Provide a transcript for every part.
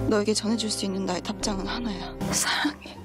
너에게 전해줄 수 있는 나의 답장은 하나야. 사랑해.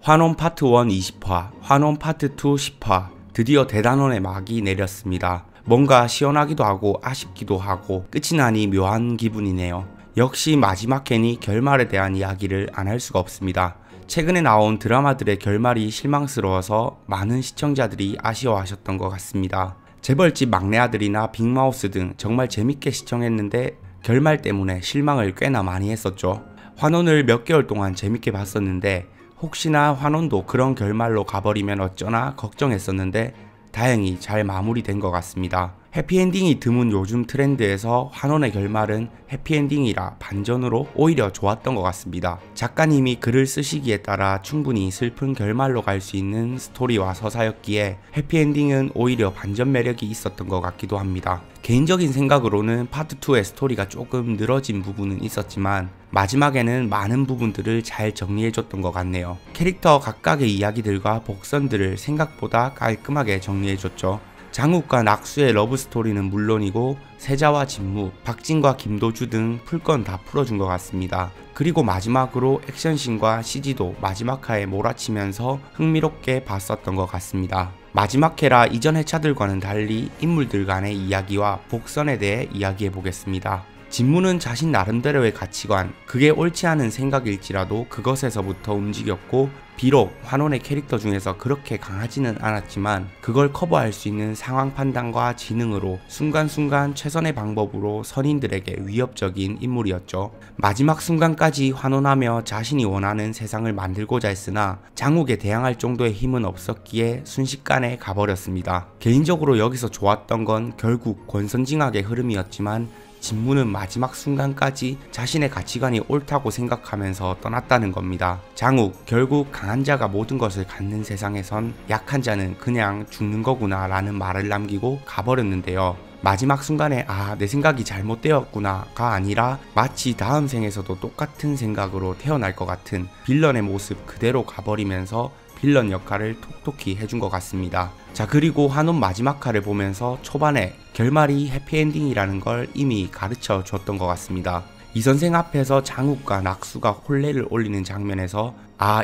환원 파트 1 20화, 환원 파트 2 10화. 드디어 대단원의 막이 내렸습니다. 뭔가 시원하기도 하고 아쉽기도 하고 끝이 나니 묘한 기분이네요. 역시 마지막 회니 결말에 대한 이야기를 안 할 수가 없습니다. 최근에 나온 드라마들의 결말이 실망스러워서 많은 시청자들이 아쉬워하셨던 것 같습니다. 재벌집 막내 아들이나 빅마우스 등 정말 재밌게 시청했는데 결말 때문에 실망을 꽤나 많이 했었죠. 환원을 몇 개월 동안 재밌게 봤었는데 혹시나 환원도 그런 결말로 가버리면 어쩌나 걱정했었는데 다행히 잘 마무리된 것 같습니다. 해피엔딩이 드문 요즘 트렌드에서 환원의 결말은 해피엔딩이라 반전으로 오히려 좋았던 것 같습니다. 작가님이 글을 쓰시기에 따라 충분히 슬픈 결말로 갈 수 있는 스토리와 서사였기에 해피엔딩은 오히려 반전 매력이 있었던 것 같기도 합니다. 개인적인 생각으로는 파트 2의 스토리가 조금 늘어진 부분은 있었지만 마지막에는 많은 부분들을 잘 정리해줬던 것 같네요. 캐릭터 각각의 이야기들과 복선들을 생각보다 깔끔하게 정리해줬죠. 장욱과 낙수의 러브스토리는 물론이고 세자와 진무, 박진과 김도주 등 풀 건 다 풀어준 것 같습니다. 그리고 마지막으로 액션씬과 CG도 마지막 화에 몰아치면서 흥미롭게 봤었던 것 같습니다. 마지막 회라 이전 회차들과는 달리 인물들 간의 이야기와 복선에 대해 이야기해보겠습니다. 진무는 자신 나름대로의 가치관, 그게 옳지 않은 생각일지라도 그것에서부터 움직였고 비록 환원의 캐릭터 중에서 그렇게 강하지는 않았지만 그걸 커버할 수 있는 상황 판단과 지능으로 순간순간 최선의 방법으로 선인들에게 위협적인 인물이었죠. 마지막 순간까지 환원하며 자신이 원하는 세상을 만들고자 했으나 장욱에 대항할 정도의 힘은 없었기에 순식간에 가버렸습니다. 개인적으로 여기서 좋았던 건 결국 권선징악의 흐름이었지만 진무는 마지막 순간까지 자신의 가치관이 옳다고 생각하면서 떠났다는 겁니다. 장욱, 결국 강한 자가 모든 것을 갖는 세상에선 약한 자는 그냥 죽는 거구나 라는 말을 남기고 가버렸는데요. 마지막 순간에 내 생각이 잘못되었구나 가 아니라 마치 다음 생에서도 똑같은 생각으로 태어날 것 같은 빌런의 모습 그대로 가버리면서 빌런 역할을 톡톡히 해준 것 같습니다. 자, 그리고 환원 마지막 화를 보면서 초반에 결말이 해피엔딩이라는 걸 이미 가르쳐 줬던 것 같습니다. 이 선생 앞에서 장욱과 낙수가 혼례를 올리는 장면에서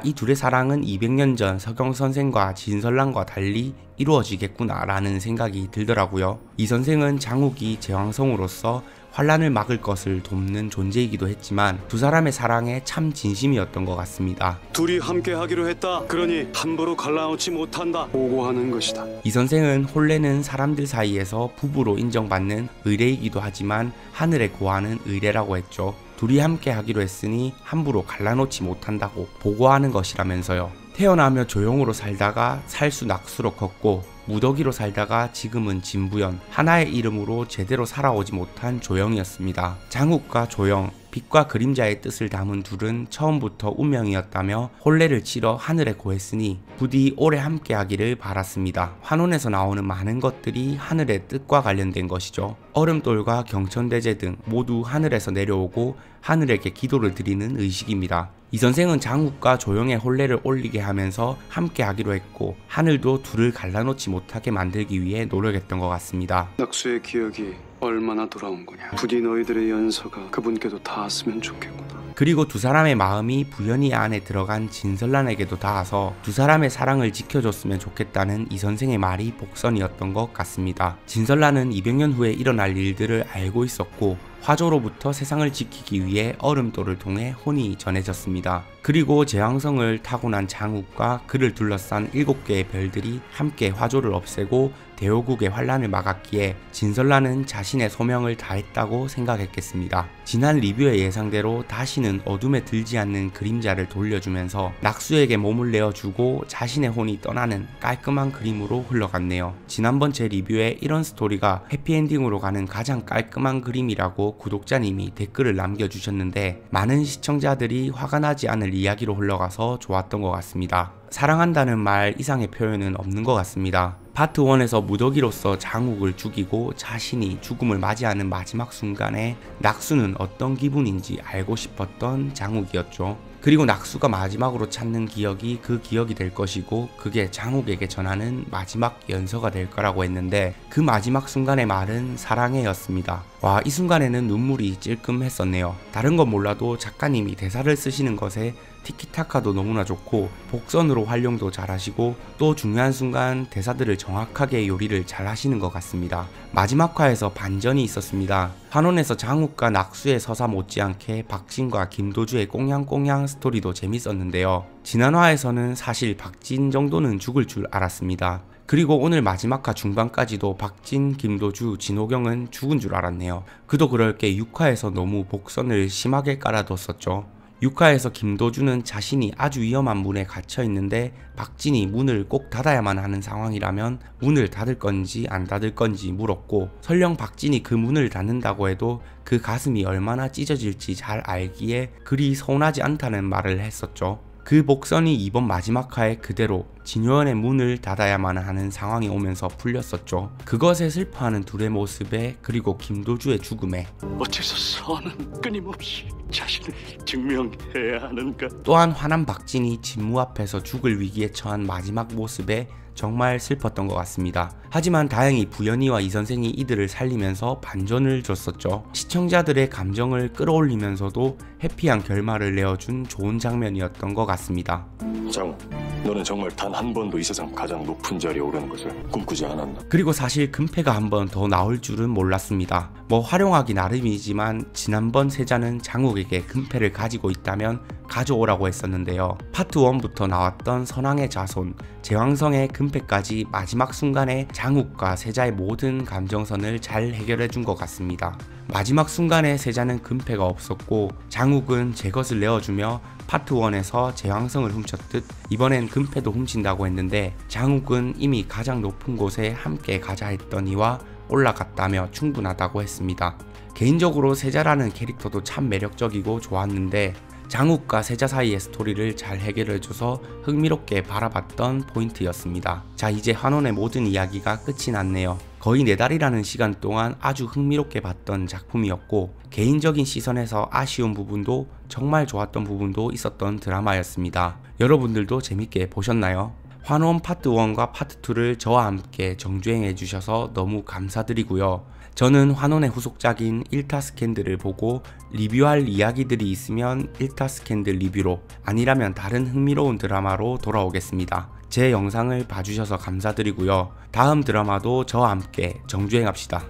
이 둘의 사랑은 200년 전 서경 선생과 진설랑과 달리 이루어지겠구나 라는 생각이 들더라고요. 이 선생은 장욱이 제왕성으로서 환란을 막을 것을 돕는 존재이기도 했지만 두 사람의 사랑에 참 진심이었던 것 같습니다. 둘이 함께 하기로 했다. 그러니 함부로 갈라놓지 못한다. 보고하는 것이다. 이 선생은 혼례는 사람들 사이에서 부부로 인정받는 의례이기도 하지만 하늘에 고하는 의례라고 했죠. 둘이 함께 하기로 했으니 함부로 갈라놓지 못한다고 보고하는 것이라면서요. 태어나며 조용으로 살다가 살수 낙수로 컸고 무더기로 살다가 지금은 진부연, 하나의 이름으로 제대로 살아오지 못한 조영이었습니다. 장욱과 조영, 빛과 그림자의 뜻을 담은 둘은 처음부터 운명이었다며 혼례를 치러 하늘에 고했으니 부디 오래 함께하기를 바랐습니다. 환원에서 나오는 많은 것들이 하늘의 뜻과 관련된 것이죠. 얼음돌과 경천대제 등 모두 하늘에서 내려오고 하늘에게 기도를 드리는 의식입니다. 이 선생은 장욱과 조영의 혼례를 올리게 하면서 함께 하기로 했고 하늘도 둘을 갈라놓지 못하게 만들기 위해 노력했던 것 같습니다. 낙수의 기억이 얼마나 돌아온 거냐. 부디 너희들의 연서가 그분께도 닿았으면 좋겠구나. 그리고 두 사람의 마음이 부연히 안에 들어간 진설란에게도 닿아서 두 사람의 사랑을 지켜줬으면 좋겠다는 이 선생의 말이 복선이었던 것 같습니다. 진설란은 200년 후에 일어날 일들을 알고 있었고 화조로부터 세상을 지키기 위해 얼음돌을 통해 혼이 전해졌습니다. 그리고 제왕성을 타고 난 장욱과 그를 둘러싼 7개의 별들이 함께 화조를 없애고 대호국의 환란을 막았기에 진설란은 자신의 소명을 다했다고 생각했겠습니다. 지난 리뷰의 예상대로 다시는 어둠에 들지 않는 그림자를 돌려주면서 낙수에게 몸을 내어주고 자신의 혼이 떠나는 깔끔한 그림으로 흘러갔네요. 지난번 제 리뷰에 이런 스토리가 해피엔딩으로 가는 가장 깔끔한 그림이라고 구독자님이 댓글을 남겨주셨는데 많은 시청자들이 화가 나지 않을 이야기로 흘러가서 좋았던 것 같습니다. 사랑한다는 말 이상의 표현은 없는 것 같습니다. 파트 1에서 무더기로서 장욱을 죽이고 자신이 죽음을 맞이하는 마지막 순간에 낙수는 어떤 기분인지 알고 싶었던 장욱이었죠. 그리고 낙수가 마지막으로 찾는 기억이 그 기억이 될 것이고 그게 장욱에게 전하는 마지막 연서가 될 거라고 했는데 그 마지막 순간의 말은 사랑해였습니다. 와, 이 순간에는 눈물이 찔끔했었네요. 다른 건 몰라도 작가님이 대사를 쓰시는 것에 티키타카도 너무나 좋고 복선으로 활용도 잘하시고 또 중요한 순간 대사들을 정확하게 요리를 잘 하시는 것 같습니다. 마지막 화에서 반전이 있었습니다. 환원에서 장욱과 낙수의 서사 못지않게 박진과 김도주의 꽁냥꽁냥 스토리도 재밌었는데요. 지난 화에서는 사실 박진 정도는 죽을 줄 알았습니다. 그리고 오늘 마지막 화 중반까지도 박진, 김도주, 진호경은 죽은 줄 알았네요. 그도 그럴 게 6화에서 너무 복선을 심하게 깔아뒀었죠. 6화에서 김도주는 자신이 아주 위험한 문에 갇혀 있는데 박진이 문을 꼭 닫아야만 하는 상황이라면 문을 닫을 건지 안 닫을 건지 물었고 설령 박진이 그 문을 닫는다고 해도 그 가슴이 얼마나 찢어질지 잘 알기에 그리 서운하지 않다는 말을 했었죠. 그 복선이 이번 마지막 화에 그대로 진효연의 문을 닫아야만 하는 상황이 오면서 풀렸었죠. 그것에 슬퍼하는 둘의 모습에 그리고 김도주의 죽음에 어째서 선은 끊임없이 자신을 증명해야 하는가? 또한 화난 박진이 진무 앞에서 죽을 위기에 처한 마지막 모습에 정말 슬펐던 것 같습니다. 하지만 다행히 부연이와 이선생이 이들을 살리면서 반전을 줬었죠. 시청자들의 감정을 끌어올리면서도 해피한 결말을 내어준 좋은 장면이었던 것 같습니다. 장욱, 너는 정말 단 한 번도 이 세상 가장 높은 자리에 오르는 것을 꿈꾸지 않았나? 그리고 사실 금패가 한 번 더 나올 줄은 몰랐습니다. 뭐 활용하기 나름이지만 지난번 세자는 장욱에게 금패를 가지고 있다면 가져오라고 했었는데요. 파트 1부터 나왔던 선왕의 자손, 제왕성의 금패까지 마지막 순간에 장욱과 세자의 모든 감정선을 잘 해결해준 것 같습니다. 마지막 순간에 세자는 금패가 없었고 장욱은 제 것을 내어주며 파트 1에서 제왕성을 훔쳤듯 이번엔 금패도 훔친다고 했는데 장욱은 이미 가장 높은 곳에 함께 가자 했던 이와 올라갔다며 충분하다고 했습니다. 개인적으로 세자라는 캐릭터도 참 매력적이고 좋았는데 장욱과 세자 사이의 스토리를 잘 해결해줘서 흥미롭게 바라봤던 포인트였습니다. 자, 이제 환원의 모든 이야기가 끝이 났네요. 거의 4달이라는 시간 동안 아주 흥미롭게 봤던 작품이었고 개인적인 시선에서 아쉬운 부분도 정말 좋았던 부분도 있었던 드라마였습니다. 여러분들도 재밌게 보셨나요? 환원 파트 1과 파트 2를 저와 함께 정주행해 주셔서 너무 감사드리고요. 저는 환원의 후속작인 1타 스캔들을 보고 리뷰할 이야기들이 있으면 1타 스캔들 리뷰로 아니라면 다른 흥미로운 드라마로 돌아오겠습니다. 제 영상을 봐주셔서 감사드리고요. 다음 드라마도 저와 함께 정주행합시다.